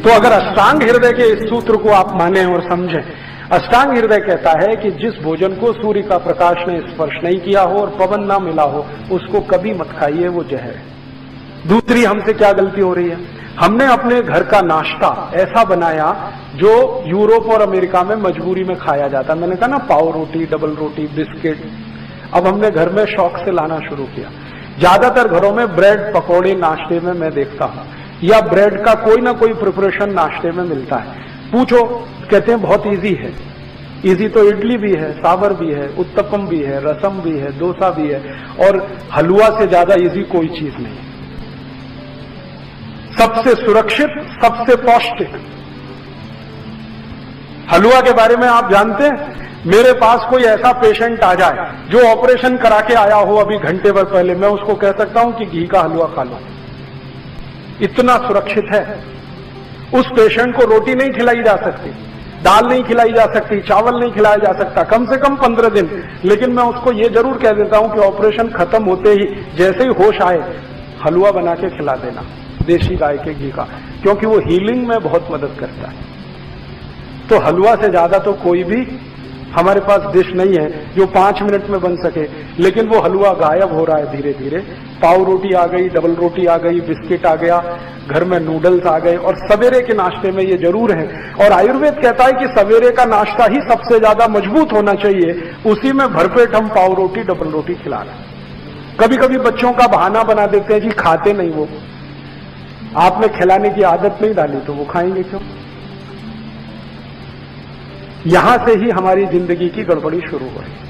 तो अगर अष्टांग हृदय के इस सूत्र को आप माने और समझें, अष्टांग हृदय कहता है कि जिस भोजन को सूर्य का प्रकाश ने स्पर्श नहीं किया हो और पवन ना मिला हो उसको कभी मत खाइए, वो जहर है। दूसरी हमसे क्या गलती हो रही है, हमने अपने घर का नाश्ता ऐसा बनाया जो यूरोप और अमेरिका में मजबूरी में खाया जाता है। मैंने कहा ना, पाव रोटी, डबल रोटी, बिस्किट, अब हमने घर में शौक से लाना शुरू किया। ज्यादातर घरों में ब्रेड पकौड़े नाश्ते में मैं देखता हूं, या ब्रेड का कोई ना कोई प्रिपरेशन नाश्ते में मिलता है। पूछो, कहते हैं बहुत इजी है। इजी तो इडली भी है, सांभर भी है, उत्तपम भी है, रसम भी है, डोसा भी है, और हलवा से ज्यादा इजी कोई चीज नहीं। सबसे सुरक्षित, सबसे पौष्टिक हलवा के बारे में आप जानते हैं? मेरे पास कोई ऐसा पेशेंट आ जाए जो ऑपरेशन करा के आया हो अभी घंटे भर पहले, मैं उसको कह सकता हूं कि घी का हलवा खा लो, इतना सुरक्षित है। उस पेशेंट को रोटी नहीं खिलाई जा सकती, दाल नहीं खिलाई जा सकती, चावल नहीं खिलाया जा सकता, कम से कम 15 दिन। लेकिन मैं उसको ये जरूर कह देता हूं कि ऑपरेशन खत्म होते ही जैसे ही होश आए हलवा बना के खिला देना, देशी गाय के घी का, क्योंकि वो हीलिंग में बहुत मदद करता है। तो हलवा से ज्यादा तो कोई भी हमारे पास डिश नहीं है जो 5 मिनट में बन सके, लेकिन वो हलवा गायब हो रहा है धीरे धीरे। पाव रोटी आ गई, डबल रोटी आ गई, बिस्किट आ गया, घर में नूडल्स आ गए, और सवेरे के नाश्ते में ये जरूर है। और आयुर्वेद कहता है कि सवेरे का नाश्ता ही सबसे ज्यादा मजबूत होना चाहिए, उसी में भरपेट हम पाव रोटी, डबल रोटी खिला रहे हैं। कभी कभी बच्चों का बहाना बना देते हैं जी खाते नहीं वो, आपने खिलाने की आदत नहीं डाली तो वो खाएंगे क्यों? यहां से ही हमारी जिंदगी की गड़बड़ी शुरू हो रही है।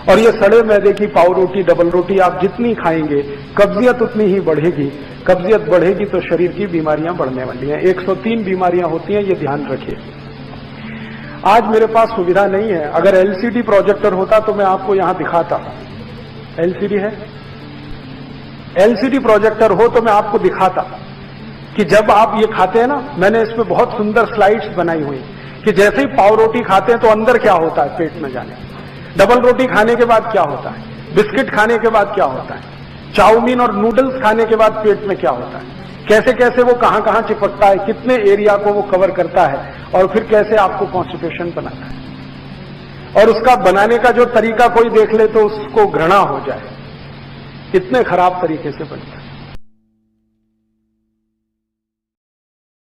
और ये सड़े मैदे की पाव रोटी, डबल रोटी आप जितनी खाएंगे कब्जियत उतनी ही बढ़ेगी। कब्जियत बढ़ेगी तो शरीर की बीमारियां बढ़ने वाली हैं। 103 बीमारियां होती हैं, ये ध्यान रखिए। आज मेरे पास सुविधा नहीं है, अगर एलसीडी प्रोजेक्टर होता तो मैं आपको यहां दिखाता। एलसीडी है? एलसीडी प्रोजेक्टर हो तो मैं आपको दिखाता कि जब आप ये खाते हैं ना, मैंने इसमें बहुत सुंदर स्लाइड्स बनाई हुई कि जैसे ही पाव रोटी खाते हैं तो अंदर क्या होता है पेट में जाने, डबल रोटी खाने के बाद क्या होता है, बिस्किट खाने के बाद क्या होता है, चाउमीन और नूडल्स खाने के बाद पेट में क्या होता है, कैसे कैसे वो कहां कहां चिपकता है, कितने एरिया को वो कवर करता है, और फिर कैसे आपको कॉन्स्टिपेशन बनाता है। और उसका बनाने का जो तरीका कोई देख ले तो उसको घृणा हो जाए, इतने खराब तरीके से बनता है।